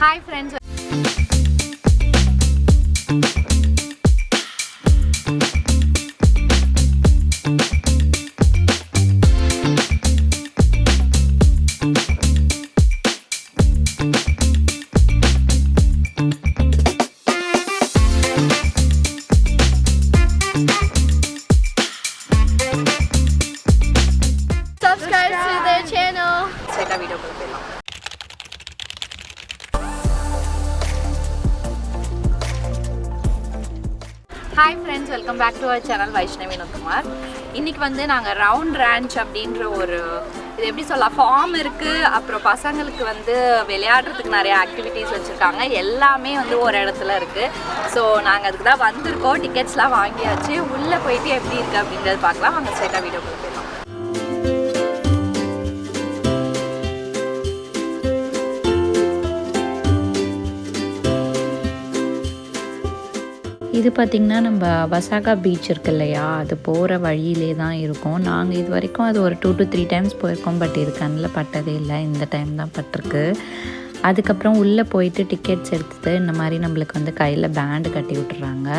Hi friends. Subscribe to their channel. Seta video ko pala. Hi friends, welcome back to our channel Vaishnavi Nandakumar. இன்றைக்கி வந்து நாங்கள் round range அப்படின்ற ஒரு இது எப்படி சொல்லலாம் ஃபார்ம் இருக்குது. அப்புறம் பசங்களுக்கு வந்து விளையாடுறதுக்கு நிறைய ஆக்டிவிட்டீஸ் வச்சுருக்காங்க. எல்லாமே வந்து ஒரு இடத்துல இருக்குது. ஸோ நாங்கள் அதுக்கு தான் வந்திருக்கோம். டிக்கெட்ஸ்லாம் வாங்கியாச்சு. உள்ளே போயிட்டு எப்படி இருக்குது அப்படின்றது பார்க்கலாம். வாங்க ஸ்ட்ரைட்டாக வீடியோ போயிடலாம். இது பார்த்திங்கன்னா நம்ம வசாகா பீச் இருக்கு இல்லையா, அது போகிற வழியிலே தான் இருக்கும். நாங்கள் இது வரைக்கும் அது ஒரு 2 to 3 டைம்ஸ் போயிருக்கோம். பட் இது கண்ணில் பட்டதே இல்லை. இந்த டைம் தான் பட்டிருக்கு. அதுக்கப்புறம் உள்ளே போயிட்டு டிக்கெட்ஸ் எடுத்துகிட்டு இந்த மாதிரி நம்மளுக்கு வந்து கையில் பேண்டு கட்டி விட்டுறாங்க.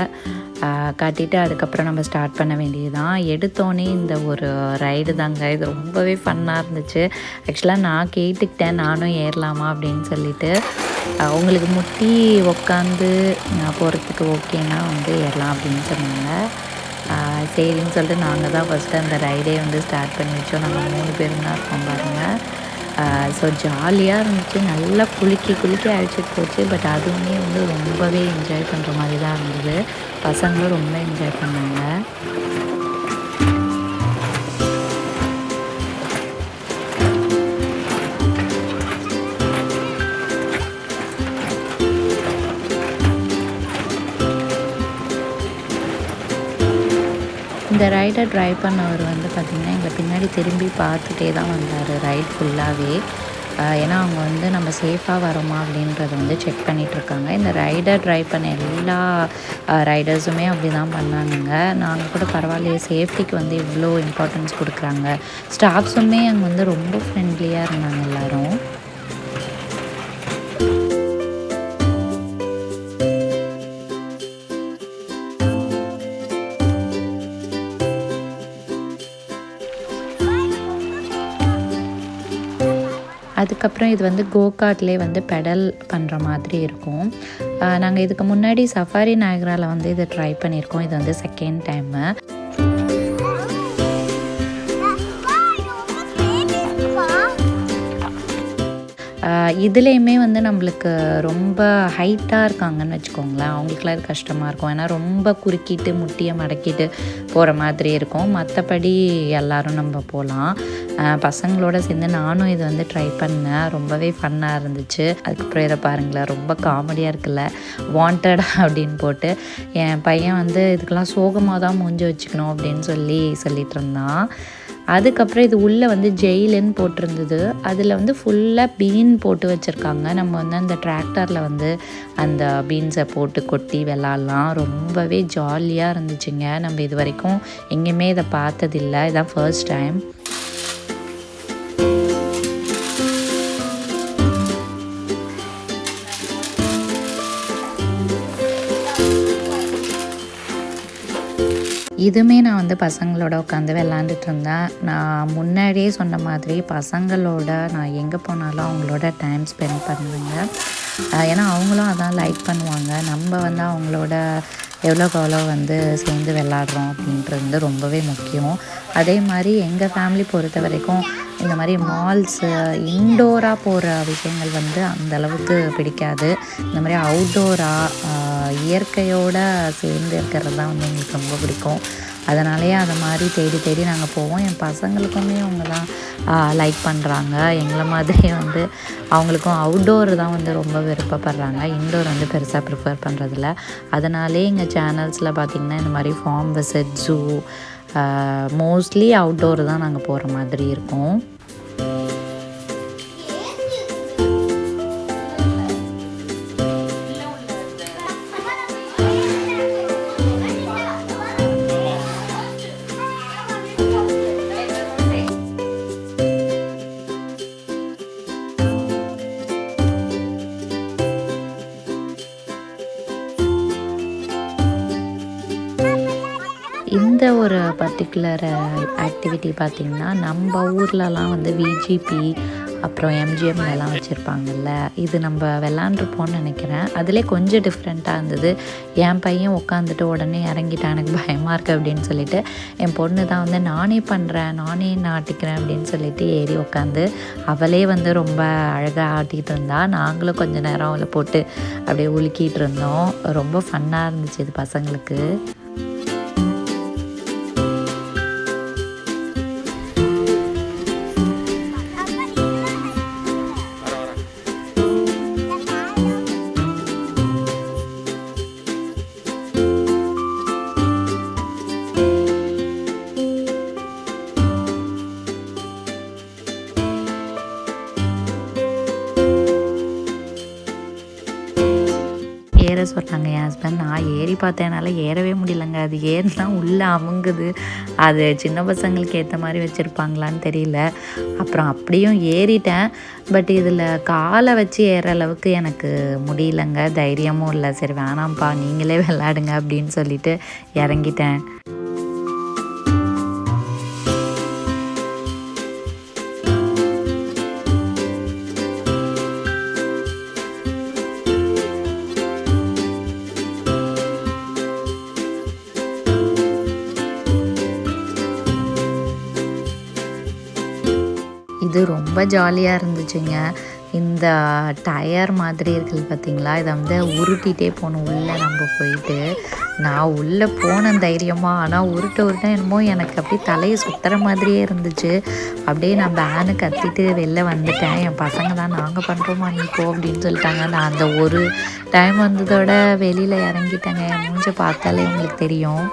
கட்டிட்டு அதுக்கப்புறம் நம்ம ஸ்டார்ட் பண்ண வேண்டியதுதான். எடுத்தோன்னே இந்த ஒரு ரைடு தாங்க. இது ரொம்பவே ஃபன்னாக இருந்துச்சு. ஆக்சுவலாக நான் கேட்டுக்கிட்டேன் நானும் ஏறலாமா அப்படின்னு சொல்லிட்டு. உங்களுக்கு முட்டி உக்காந்து போகிறதுக்கு ஓகேனா வந்து ஏறலாம் அப்படின்னு சொன்னாங்க. சரின்னு சொல்லிட்டு நாங்கள் தான் ஃபஸ்ட்டு அந்த ரைடே வந்து ஸ்டார்ட் பண்ணி வச்சோம். நாங்கள் 3 பேரும் தான் இருக்கோம் பாருங்கள். ஸோ ஜாலியாக இருந்துச்சு. நல்லா குலுக்கி அழைச்சிட்டு போச்சு. பட் அதுவுமே வந்து ரொம்பவே என்ஜாய் பண்ணுற மாதிரி தான் இருந்தது. பசங்களும் ரொம்ப என்ஜாய் பண்ணாங்க. இந்த ரைடை ட்ரைவ் பண்ணவர் வந்து பார்த்திங்கன்னா எங்களை பின்னாடி திரும்பி பார்த்துட்டே தான் வந்தார் ரைட் ஃபுல்லாகவே. ஏன்னா அவங்க வந்து நம்ம சேஃபாக வரோமா அப்படின்றத வந்து செக் பண்ணிகிட்ருக்காங்க. இந்த ரைடை ட்ரைவ் பண்ண எல்லா ரைடர்ஸுமே அப்படி தான் பண்ணானுங்க. நாங்கள் கூட பரவாயில்லையே, சேஃப்டிக்கு வந்து இவ்வளோ இம்பார்ட்டன்ஸ் கொடுக்குறாங்க. ஸ்டாஃப்ஸுமே அங்கே வந்து ரொம்ப ஃப்ரெண்ட்லியாக இருந்தாங்க எல்லோரும். அதுக்கப்புறம் இது வந்து கோகார்ட்லேயே வந்து பெடல் பண்ணுற மாதிரி இருக்கும். நாங்கள் இதுக்கு முன்னாடி சஃபாரி நாயகராவில் வந்து இதை ட்ரை பண்ணியிருக்கோம். இது வந்து செகண்ட் டைமு. இதுலேயுமே வந்து நம்மளுக்கு ரொம்ப ஹைட்டாக இருக்காங்கன்னு வச்சுக்கோங்களேன். அவங்களுக்குலாம் இது கஷ்டமாக இருக்கும். ஏன்னா ரொம்ப குறுக்கிட்டு முட்டியை மடக்கிட்டு போகிற மாதிரி இருக்கும். மற்றபடி எல்லோரும் நம்ம போகலாம். பசங்களோட சேர்ந்து நானும் இது வந்து ட்ரை பண்ணேன். ரொம்பவே ஃபன்னாக இருந்துச்சு. அதுக்கப்புறம் இதை பாருங்களேன், ரொம்ப காமெடியாக இருக்குல்ல, வாண்டட் அப்படின்னு போட்டு என் பையன் வந்து இதுக்கெல்லாம் சோகமாக தான் மூஞ்சி வச்சுக்கணும் அப்படின்னு சொல்லிட்டு இருந்தான். அதுக்கப்புறம் இது உள்ளே வந்து ஜெயிலுன்னு போட்டிருந்தது. அதில் வந்து ஃபுல்லாக பீன் போட்டு வச்சுருக்காங்க. நம்ம வந்து அந்த டிராக்டரில் வந்து அந்த பீன்ஸை போட்டு கொட்டி விளாட்லாம். ரொம்பவே ஜாலியாக இருந்துச்சுங்க. நம்ம இது வரைக்கும் எங்கேயுமே இதை பார்த்ததில்லை. இதான் ஃபர்ஸ்ட் டைம். இதுவுமே நான் வந்து பசங்களோட உட்காந்து விளாண்டுட்டு இருந்தேன். நான் முன்னாடியே சொன்ன மாதிரி பசங்களோட நான் எங்கே போனாலும் அவங்களோட டைம் ஸ்பெண்ட் பண்ணுவேங்க. ஏன்னா அவங்களும் அதான் லைக் பண்ணுவாங்க. நம்ம வந்து அவங்களோட எவ்வளோ வந்து சேர்ந்து விளாட்றோம் அப்படின்றது வந்து ரொம்பவே முக்கியம். அதே மாதிரி எங்கள் ஃபேமிலி பொறுத்த வரைக்கும் இந்த மாதிரி மால்ஸு இன்டோராக போகிற விஷயங்கள் வந்து அந்தளவுக்கு பிடிக்காது. இந்த மாதிரி அவுட்டோராக இயற்கையோடு சேர்ந்து இருக்கிறது தான் வந்து எங்களுக்கு ரொம்ப பிடிக்கும். அதனாலேயே அதை மாதிரி தேடி நாங்கள் போவோம். என் பசங்களுக்குமே அவங்க தான் லைக் பண்ணுறாங்க. எங்களை மாதிரியே வந்து அவங்களுக்கும் அவுட்டோர் தான் வந்து ரொம்ப விருப்பப்படுறாங்க. இன்டோர் வந்து பெருசாக ப்ரிஃபர் பண்ணுறதில்ல. அதனாலே எங்கள் சேனல்ஸில் பார்த்திங்கன்னா இந்த மாதிரி farm visit, zoo, mostly outdoor தான் நாங்கள் போகிற மாதிரி இருக்கும். இந்த ஒரு பர்டிகுலர் ஆக்டிவிட்டி பார்த்திங்கன்னா நம்ம ஊர்லலாம் வந்து விஜிபி அப்புறம் எம்ஜிஎம்லலாம் வச்சுருப்பாங்கல்ல, இது நம்ம விளாண்டுருப்போம்னு நினைக்கிறேன். அதிலே கொஞ்சம் டிஃப்ரெண்ட்டாக இருந்தது. என் பையன் உட்காந்துட்டு உடனே இறங்கிட்டான், எனக்கு பயமாக இருக்குது அப்படின்னு சொல்லிட்டு. என் பொண்ணு தான் வந்து நானே பண்ணுறேன், நானே ஆட்டிக்கிறேன் அப்படின்னு சொல்லிட்டு ஏறி உட்காந்து அவளே வந்து ரொம்ப அழகாக ஆட்டிகிட்டு இருந்தா. நாங்களும் கொஞ்சம் நேரம் அவளை போட்டு அப்படியே உலுக்கிட்டு இருந்தோம். ரொம்ப ஃபன்னாக இருந்துச்சு இது பசங்களுக்கு. ஏற சொன்னாங்க என் ஹஸ்பண்ட். நான் ஏறி பார்த்தேனால ஏறவே முடியலங்க. அது ஏறினா உள்ளே அமுங்குது. அது சின்ன பசங்களுக்கு ஏற்ற மாதிரி வச்சுருப்பாங்களான்னு தெரியல. அப்புறம் அப்படியும் ஏறிட்டேன். பட் இதில் காலை வச்சு ஏற அளவுக்கு எனக்கு முடியலங்க, தைரியமும் இல்லை. சரி வேணாம்ப்பா நீங்களே விளாடுங்க அப்படின்னு சொல்லிட்டு இறங்கிட்டேன். இது ரொம்ப ஜாலியாக இருந்துச்சுங்க. இந்த டயர் மாதிரி இருக்குது பார்த்திங்களா, இதை வந்து உருட்டிகிட்டே போகணும் உள்ளே நம்ம போயிட்டு. நான் உள்ளே போனேன் தைரியமாக, ஆனால் உருட்ட என்னமோ எனக்கு அப்படியே தலையை சுற்றுற மாதிரியே இருந்துச்சு. அப்படியே நான் பேனு கத்திட்டு வெளில வந்துட்டேன். என் பசங்க தான் நாங்கள் பண்ணுறோமா நீ போ அப்படின்னு சொல்லிட்டாங்க. நான் அந்த ஒரு டைம் வந்ததோட வெளியில் இறங்கிட்டேங்க. என் மூஞ்சை பார்த்தாலே உங்களுக்கு தெரியும்.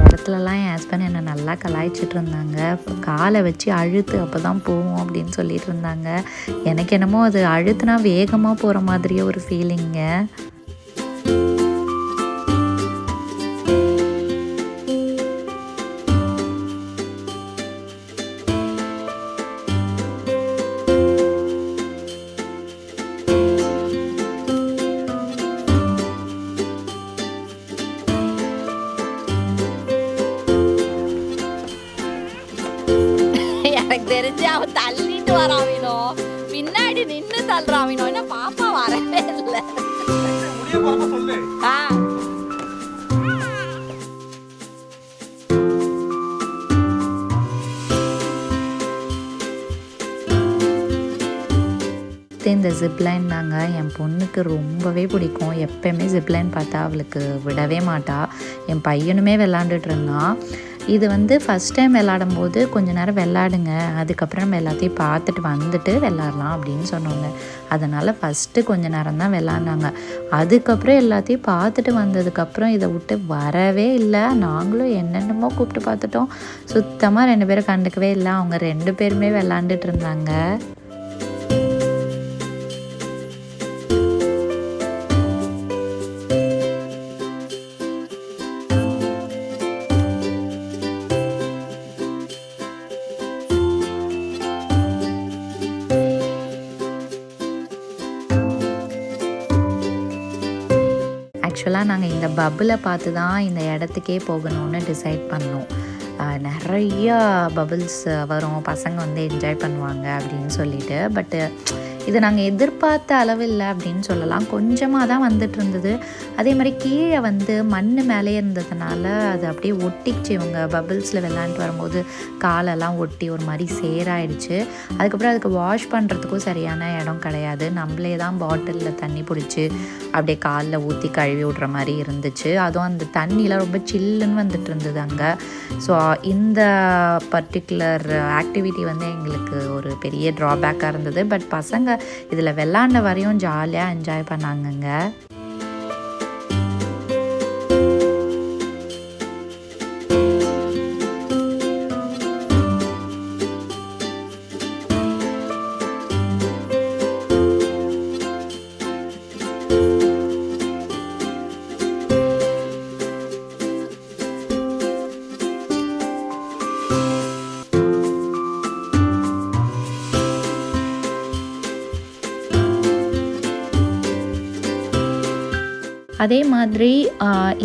இடத்துலலாம் என் ஹஸ்பண்ட் என்னை நல்லா கலாய்ச்சிட்டு இருந்தாங்க. காலை வச்சு அழுத்து அப்போ தான் போவோம் அப்படின்னு சொல்லிட்டு இருந்தாங்க. எனக்கு என்னமோ அது அழுத்துனா வேகமாக போகிற மாதிரியே ஒரு ஃபீலிங்க. எனக்கு தெரிஞ்சு அவன் தள்ளிட்டு வராவினோ, பின்னாடி நின்று தள்ளுறாவினோ. என்ன பாப்பா வரவே இல்லை. இந்த ஜிப்லைன் தாங்க என் பொண்ணுக்கு ரொம்பவே பிடிக்கும். எப்போயுமே ஜிப்லைன் பார்த்தா அவளுக்கு விடவே மாட்டா. என் பையனுமே விளாண்டுட்டு இருந்தான். இது வந்து ஃபஸ்ட் டைம் விளாடும் போது கொஞ்ச நேரம் விளாடுங்க, அதுக்கப்புறம் நம்ம எல்லாத்தையும் பார்த்துட்டு வந்துட்டு விளாட்லாம் அப்படின்னு சொன்னாங்க. அதனால் ஃபஸ்ட்டு கொஞ்ச நேரம் தான் விளாண்டாங்க. அதுக்கப்புறம் எல்லாத்தையும் பார்த்துட்டு வந்ததுக்கப்புறம் இதை விட்டு வரவே இல்லை. நாங்களும் என்னென்னமோ கூப்பிட்டு பார்த்துட்டோம், சுத்தமாக 2 பேரும் கண்டுக்கவே இல்லை. அவங்க 2 பேருமே விளாண்டுட்டு இருந்தாங்க. ஆக்சுவலாக நாங்கள் இந்த பப்பிளை பார்த்து தான் இந்த இடத்துக்கே போகணும்னு டிசைட் பண்ணோம். நிறையா பபிள்ஸ் வரும், பசங்க வந்து என்ஜாய் பண்ணுவாங்க அப்படின்னு சொல்லிட்டு. பட்டு இது நாங்கள் எதிர்பார்த்த அளவு இல்லை அப்படின்னு சொல்லலாம். கொஞ்சமாக தான் வந்துட்டு இருந்தது. அதே மாதிரி கீழே வந்து மண் மேலே இருந்ததுனால அது அப்படியே ஒட்டிச்சு. இவங்க பபிள்ஸில் விளாண்டுட்டு வரும்போது காலெல்லாம் ஒட்டி ஒரு மாதிரி சேராயிடுச்சு. அதுக்கப்புறம் அதுக்கு வாஷ் பண்ணுறதுக்கும் சரியான இடம் கிடையாது. நம்மளே தான் பாட்டிலில் தண்ணி பிடிச்சி அப்படியே காலில் ஊற்றி கழுவி விட்ற மாதிரி இருந்துச்சு. அதுவும் அந்த தண்ணியில் ரொம்ப சில்லுன்னு வந்துட்டு இருந்தது அங்கே. ஸோ இந்த பர்டிகுலர் ஆக்டிவிட்டி வந்து எங்களுக்கு ஒரு பெரிய ட்ராபேக்காக இருந்தது. பட் பசங்க இதில் விளாண்ட வரையும் ஜாலியாக என்ஜாய் பண்ணாங்கங்க. அதே மாதிரி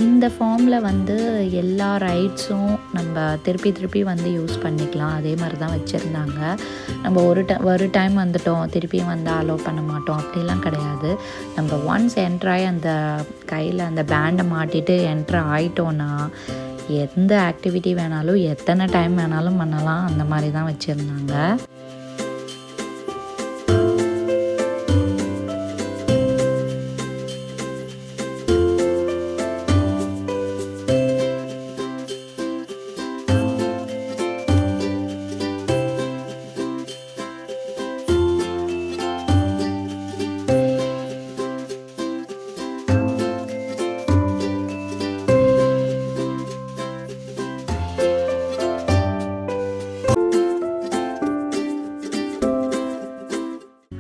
இந்த ஃபார்மில் வந்து எல்லா ரைட்ஸும் நம்ம திருப்பி வந்து யூஸ் பண்ணிக்கலாம். அதே மாதிரி தான் வச்சுருந்தாங்க. நம்ம ஒரு டைம் வந்துட்டோம் திருப்பியும் வந்து அலோவ் பண்ண மாட்டோம் அப்படிலாம் கிடையாது. நம்ம ஒன்ஸ் என்ட்ராகி அந்த கையில் அந்த பேண்டை மாட்டிட்டு என்ட்ரு ஆகிட்டோன்னா எந்த ஆக்டிவிட்டி வேணாலும் எத்தனை டைம் வேணாலும் பண்ணலாம். அந்த மாதிரி தான் வச்சுருந்தாங்க.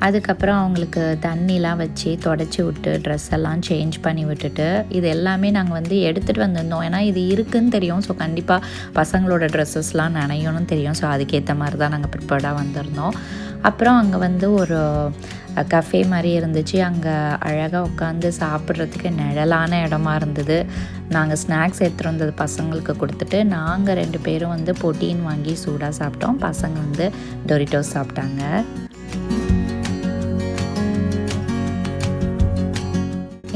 அதுக்கப்புறம் அவங்களுக்கு தண்ணிலாம் வச்சு தொடச்சி விட்டு ட்ரெஸ் எல்லாம் சேஞ்ச் பண்ணி விட்டுட்டு இது எல்லாமே நாங்கள் வந்து எடுத்துகிட்டு வந்திருந்தோம். ஏன்னா இது இருக்குதுன்னு தெரியும். ஸோ கண்டிப்பாக பசங்களோட ட்ரெஸ்ஸஸ்லாம் நனையணும்னு தெரியும். ஸோ அதுக்கேற்ற மாதிரி தான் நாங்கள் ப்ரிப்பேர்டாக வந்திருந்தோம். அப்புறம் அங்கே வந்து ஒரு கஃபே மாதிரி இருந்துச்சு. அங்கே அழகாக உட்காந்து சாப்பிட்றதுக்கு நிழலான இடமா இருந்தது. நாங்கள் ஸ்நாக்ஸ் எடுத்துகிட்டு வந்தது பசங்களுக்கு கொடுத்துட்டு நாங்கள் 2 பேரும் வந்து பொட்டீன் வாங்கி சூடாக சாப்பிட்டோம். பசங்க வந்து டொரிட்டோஸ் சாப்பிட்டாங்க.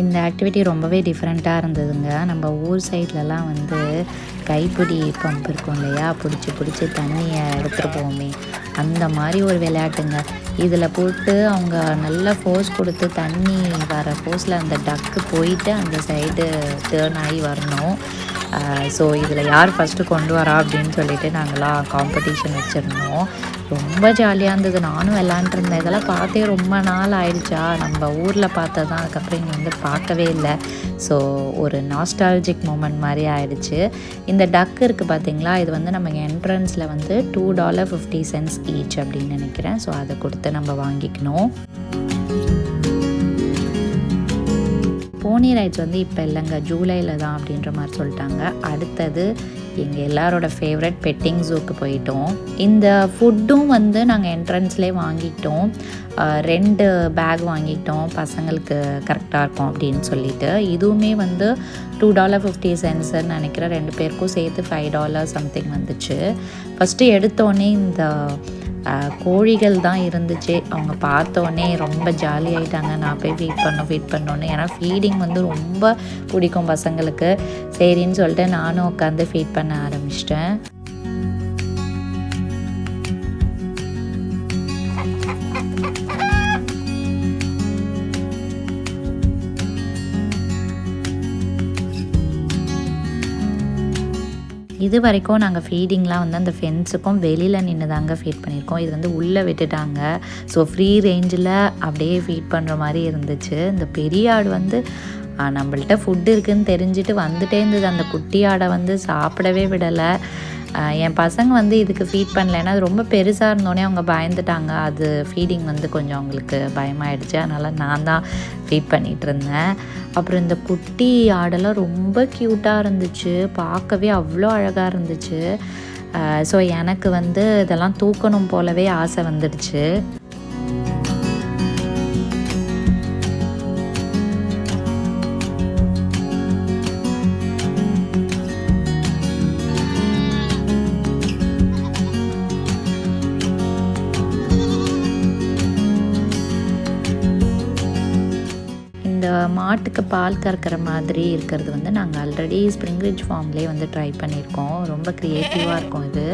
இந்த ஆக்டிவிட்டி ரொம்பவே டிஃப்ரெண்ட்டாக இருந்ததுங்க. நம்ம ஊர் சைட்லலாம் வந்து கைப்பிடி பம்ப் இருக்கும் இல்லையா, பிடிச்சி தண்ணியை எடுத்துகிட்டு போவோமே, அந்த மாதிரி ஒரு விளையாட்டுங்க. இதில் போட்டு அவங்க நல்லா ஃபோர்ஸ் கொடுத்து தண்ணி வர ஃபோர்ஸில் அந்த டக்கு போயிட்டு அந்த சைடு டேர்ன் ஆகி வரணும். ஸோ இதில் யார் ஃபஸ்ட்டு கொண்டு வரா அப்படின்னு சொல்லிட்டு நாங்களாம் காம்படிஷன் வச்சுருந்தோம். ரொம்ப ஜாலியாக இருந்தது. நானும் விளாண்டுருந்தேன். இதெல்லாம் பார்த்தே ரொம்ப நாள் ஆயிடுச்சா, நம்ம ஊரில் பார்த்ததான் அதுக்கப்புறம் இங்கே வந்து பார்க்கவே இல்லை. ஸோ ஒரு நாஸ்டாலஜிக் மூமெண்ட் மாதிரி ஆயிடுச்சு. இந்த டக் இருக்குது பார்த்தீங்களா, இது வந்து நம்ம என்ட்ரன்ஸில் வந்து $2.50 ஈச் அப்படின்னு நினைக்கிறேன். ஸோ அதை கொடுத்து நம்ம வாங்கிக்கணும். போனி ரைட்ஸ் வந்து இப்போ இல்லைங்க, ஜூலையில் தான் அப்படின்ற மாதிரி சொல்லிட்டாங்க. அடுத்தது எங்கள் எல்லாரோட ஃபேவரட் பெட்டிங் ஜூக்கு போயிட்டோம். இந்த ஃபுட்டும் வந்து நாங்கள் என்ட்ரன்ஸ்லேயே வாங்கிட்டோம். 2 பேக் வாங்கிட்டோம், பசங்களுக்கு கரெக்டாக இருக்கும் அப்படின்னு சொல்லிட்டு. இதுவுமே வந்து $2.50 நினைக்கிறேன். 2 பேருக்கும் சேர்த்து $5 சம்திங் வந்துச்சு. ஃபஸ்ட்டு எடுத்தோடனே இந்த கோழிகள் தான் இருந்துச்சு. அவங்க பார்த்தோன்னே ரொம்ப ஜாலி ஆகிட்டாங்க. நான் போய் ஃபீட் பண்ணோன்னு. ஏன்னா ஃபீடிங் வந்து ரொம்ப பிடிக்கும் பசங்களுக்கு. சரின்னு சொல்லிட்டு நானும் உட்காந்து ஃபீட் பண்ண ஆரம்பிச்சிட்டேன். இது வரைக்கும் நாங்கள் ஃபீடிங்லாம் வந்து அந்த ஃபென்ஸுக்கும் வெளியில் நின்று தாங்க ஃபீட் பண்ணியிருக்கோம். இது வந்து உள்ளே விட்டுட்டாங்க. ஸோ ஃப்ரீ ரேஞ்சில் அப்படியே ஃபீட் பண்ணுற மாதிரி இருந்துச்சு. இந்த பெரிய ஆடு வந்து நம்மள்ட்ட ஃபுட்டு இருக்குதுன்னு தெரிஞ்சுட்டு வந்துட்டே இருந்தது. அந்த குட்டி ஆடை வந்து சாப்பிடவே விடலை. என் பசங்க வந்து இதுக்கு ஃபீட் பண்ணல. ஏன்னா அது ரொம்ப பெருசாக இருந்தோடனே அவங்க பயந்துட்டாங்க. அது ஃபீடிங் வந்து கொஞ்சம் அவங்களுக்கு பயமாயிடுச்சு. அதனால் நான் தான் ஃபீட் பண்ணிகிட்டு இருந்தேன். அப்புறம் இந்த குட்டி ஆடெல்லாம் ரொம்ப க்யூட்டாக இருந்துச்சு. பார்க்கவே அவ்வளோ அழகாக இருந்துச்சு. ஸோ எனக்கு வந்து இதெல்லாம் தூக்கணும் போலவே ஆசை வந்துடுச்சு. மாட்டுக்கு பால் கறக்கிற மாதிரி இருக்கிறது வந்து நாங்கள் ஆல்ரெடி ஸ்ப்ரிங் ரிட்ஜ் ஃபார்ம்லேயே வந்து ட்ரை பண்ணியிருக்கோம். ரொம்ப க்ரியேட்டிவாக இருக்கும் இது.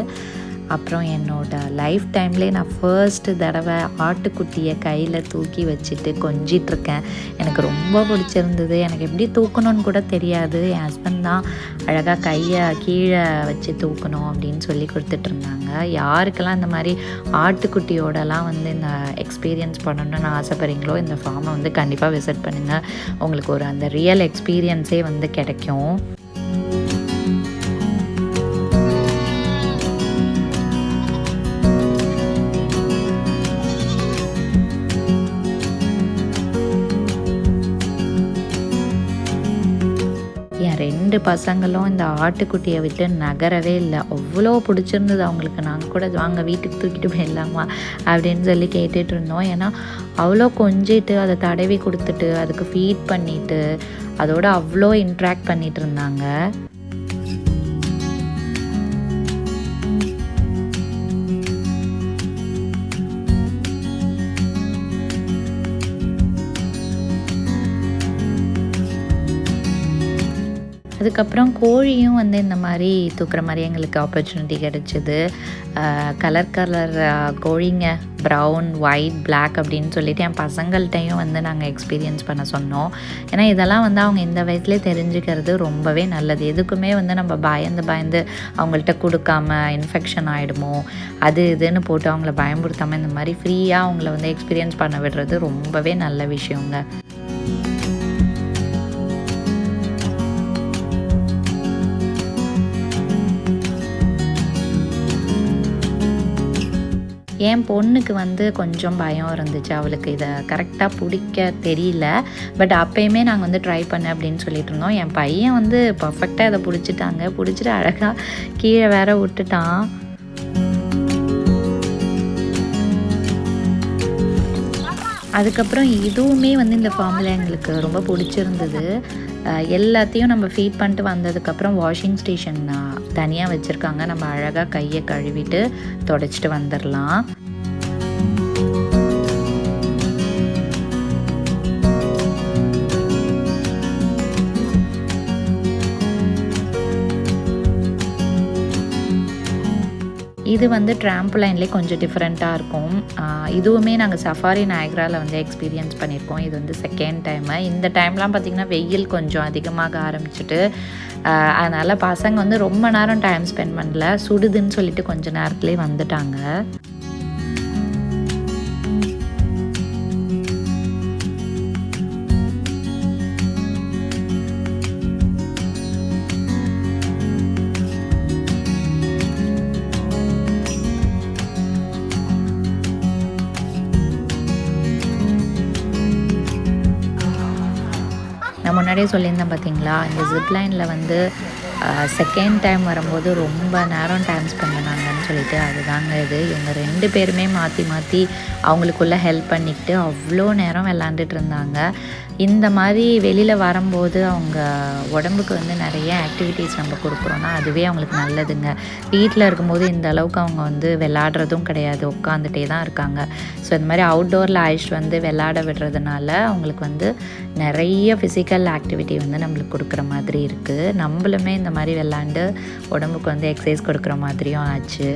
அப்புறம் என்னோடய லைஃப் டைம்லேயே நான் ஃபர்ஸ்ட்டு தடவை ஆட்டுக்குட்டியை கையில் தூக்கி வச்சுட்டு கொஞ்சிட்ருக்கேன். எனக்கு ரொம்ப பிடிச்சிருந்தது. எனக்கு எப்படி தூக்கணும்னு கூட தெரியாது. என் ஹஸ்பண்ட் தான் அழகாக கையை கீழே வச்சு தூக்கணும் அப்படின்னு சொல்லி கொடுத்துட்ருந்தாங்க. யாருக்கெல்லாம் இந்த மாதிரி ஆட்டுக்குட்டியோடலாம் வந்து இந்த எக்ஸ்பீரியன்ஸ் பண்ணணுன்னு ஆசைப்படுறீங்களோ இந்த ஃபார்மை வந்து கண்டிப்பாக விசிட் பண்ணுங்கள். உங்களுக்கு ஒரு அந்த ரியல் எக்ஸ்பீரியன்ஸே வந்து கிடைக்கும். என் 2 பசங்களும் இந்த ஆட்டுக்குட்டியை விட்டு நகரவே இல்லை. அவ்வளோ பிடிச்சிருந்தது அவங்களுக்கு. நாங்கள் கூட வாங்க வீட்டுக்கு தூக்கிட்டு போயிடலாமா அப்படின்னு சொல்லி கேட்டுட்டு இருந்தோம். ஏன்னா அவ்வளோ கொஞ்சிட்டு அதை தடவி கொடுத்துட்டு அதுக்கு ஃபீட் பண்ணிவிட்டு அதோட அவ்வளோ இன்ட்ராக்ட் பண்ணிகிட்டு இருந்தாங்க. அதுக்கப்புறம் கோழியும் வந்து இந்த மாதிரி தூக்குற மாதிரி எங்களுக்கு ஆப்பர்ச்சுனிட்டி கிடச்சிது. கலர் கோழிங்க, ப்ரௌன், ஒயிட், பிளாக் அப்படின்னு சொல்லிட்டு என் பசங்கள்கிட்டையும் வந்து நாங்கள் எக்ஸ்பீரியன்ஸ் பண்ண சொன்னோம். ஏன்னா இதெல்லாம் வந்து அவங்க இந்த வயசுலேயே தெரிஞ்சுக்கிறது ரொம்பவே நல்லது. எதுக்குமே வந்து நம்ம பயந்து அவங்கள்ட்ட கொடுக்காம இன்ஃபெக்ஷன் ஆகிடுமோ அது இதுன்னு போட்டு அவங்கள பயன்படுத்தாமல் இந்த மாதிரி ஃப்ரீயாக அவங்கள வந்து எக்ஸ்பீரியன்ஸ் பண்ண விடுறது ரொம்பவே நல்ல விஷயங்க. என் பொண்ணுக்கு வந்து கொஞ்சம் பயம் இருந்துச்சு. அவளுக்கு இதை கரெக்டாக பிடிக்க தெரியல. பட் அப்போயுமே நாங்கள் வந்து ட்ரை பண்ண அப்படின்னு சொல்லிட்டு இருந்தோம். என் பையன் வந்து பர்ஃபெக்டாக இதை பிடிச்சிட்டு அழகாக கீழே வேற விட்டுட்டான். அதுக்கப்புறம் இதுவுமே வந்து இந்த ஃபார்மில் எங்களுக்கு ரொம்ப பிடிச்சிருந்தது. எல்லாத்தையும் நம்ம ஃபீட் பண்ணிட்டு வந்ததுக்கப்புறம் வாஷிங் ஸ்டேஷன் தனியாக வச்சுருக்காங்க. நம்ம அழகாக கையை கழுவிட்டு தொடச்சிட்டு வந்துடலாம். இது வந்து ட்ராம்பலைன்லேயே கொஞ்சம் டிஃப்ரெண்ட்டாக இருக்கும். இதுவுமே நாங்கள் சஃபாரி நயக்ராவில் வந்து எக்ஸ்பீரியன்ஸ் பண்ணியிருக்கோம். இது வந்து செகண்ட் டைமு. இந்த டைம்லாம் பார்த்திங்கன்னா வெயில் கொஞ்சம் அதிகமாக ஆரம்பிச்சிட்டு அதனால் பசங்க வந்து ரொம்ப நேரம் டைம் ஸ்பெண்ட் பண்ணல. சுடுதுன்னு சொல்லிட்டு கொஞ்சம் நேரத்துலேயே வந்துட்டாங்க. நான் முன்னாடியே சொல்லியிருந்தேன் பார்த்தீங்களா, இந்த ஜிப்லைனில் வந்து செகண்ட் டைம் வரும்போது ரொம்ப நேரம் டைம் ஸ்பெண்ட் பண்ணாங்கன்னு சொல்லிட்டு அதுதாங்க இது. இவங்க 2 பேருமே மாற்றி அவங்களுக்குள்ளே ஹெல்ப் பண்ணிக்கிட்டு அவ்வளோ நேரம் விளாண்டுட்டு இருந்தாங்க. இந்த மாதிரி வெளியில் வரும்போது அவங்க உடம்புக்கு வந்து நிறைய ஆக்டிவிட்டீஸ் நம்ம கொடுக்குறோன்னா அதுவே அவங்களுக்கு நல்லதுங்க. வீட்டில் இருக்கும்போது இந்த அளவுக்கு அவங்க வந்து விளாடுறதும் கிடையாது, உட்காந்துட்டே தான் இருக்காங்க. ஸோ இந்த மாதிரி அவுட்டோரில் அழைச்சிட்டு வந்து விளாட விடுறதுனால அவங்களுக்கு வந்து நிறைய ஃபிசிக்கல் ஆக்டிவிட்டி வந்து நம்மளுக்கு கொடுக்குற மாதிரி இருக்குது. நம்மளுமே இந்த மாதிரி விளாண்டு உடம்புக்கு வந்து எக்ஸசைஸ் கொடுக்குற மாதிரியும் ஆச்சு.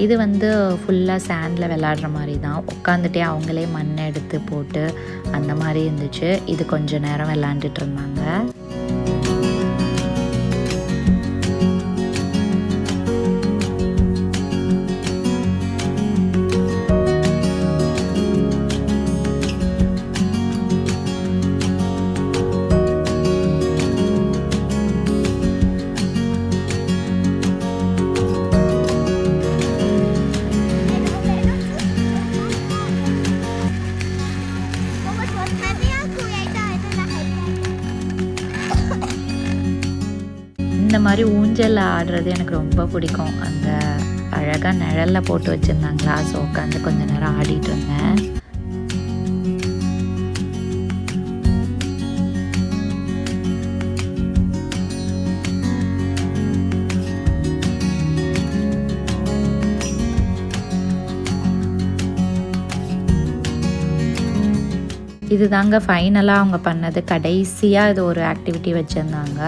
இது வந்து ஃபுல்லாக சேண்டில் விளாடுற மாதிரி தான். உட்காந்துட்டே அவங்களே மண் எடுத்து போட்டு அந்த மாதிரி இருந்துச்சு. இது கொஞ்சம் நேரம் விளாண்டுட்டு இருந்தாங்க. இந்த மாதிரி ஊஞ்சல் ஆடுறது எனக்கு ரொம்ப பிடிக்கும். அங்கே அழகாக நிழலில் போட்டு வச்சுருந்தாங்களா, ஸோ உட்காந்து கொஞ்சம் நேரம் ஆடிட்டு இருந்தேன். இது தாங்க ஃபைனலாக அவங்க பண்ணது. கடைசியாக இது ஒரு ஆக்டிவிட்டி வச்சுருந்தாங்க.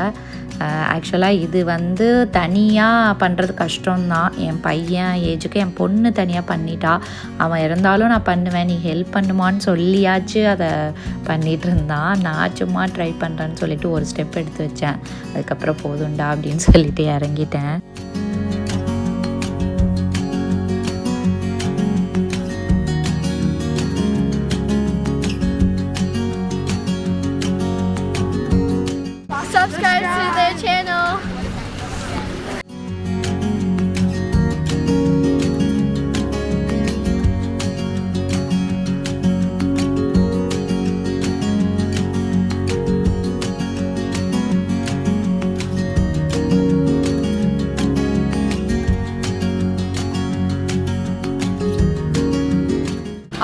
ஆக்சுவலாக இது வந்து தனியாக பண்ணுறது கஷ்டம்தான். என் பையன் ஏஜுக்கு என் பொண்ணு தனியாக பண்ணிட்டா. அவன் இருந்தாலும் நான் பண்ணுவேன், நீ ஹெல்ப் பண்ணுமான்னு சொல்லியாச்சு அதை பண்ணிகிட்டு இருந்தான். நான் சும்மா ட்ரை பண்ணுறேன்னு சொல்லிட்டு ஒரு ஸ்டெப் எடுத்து வச்சேன். அதுக்கப்புறம் போதும்டா அப்படின்னு சொல்லிட்டு இறங்கிட்டேன். Subscribe to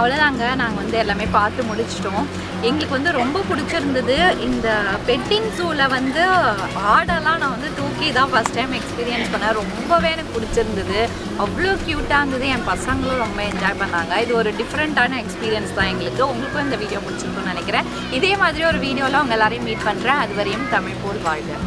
அவ்வளோதாங்க, நாங்கள் வந்து எல்லாமே பார்த்து முடிச்சிட்டோம். எங்களுக்கு வந்து ரொம்ப பிடிச்சிருந்தது. இந்த பெட்டிங் ஜூவில் வந்து ஆடெல்லாம் நான் வந்து தூக்கி தான் ஃபஸ்ட் டைம் எக்ஸ்பீரியன்ஸ் பண்ணேன். ரொம்பவே எனக்கு பிடிச்சிருந்தது. அவ்வளோ க்யூட்டாக இருந்தது. என் பசங்களும் ரொம்ப என்ஜாய் பண்ணாங்க. இது ஒரு டிஃப்ரெண்ட்டான எக்ஸ்பீரியன்ஸ் தான் எங்களுக்கு. உங்களுக்கும் இந்த வீடியோ பிடிச்சிருக்குன்னு நினைக்கிறேன். இதே மாதிரி ஒரு வீடியோவில் உங்கள் எல்லாரையும் மீட் பண்ணுறேன். அது வரையும் தமிழ் போல் வாழ்க.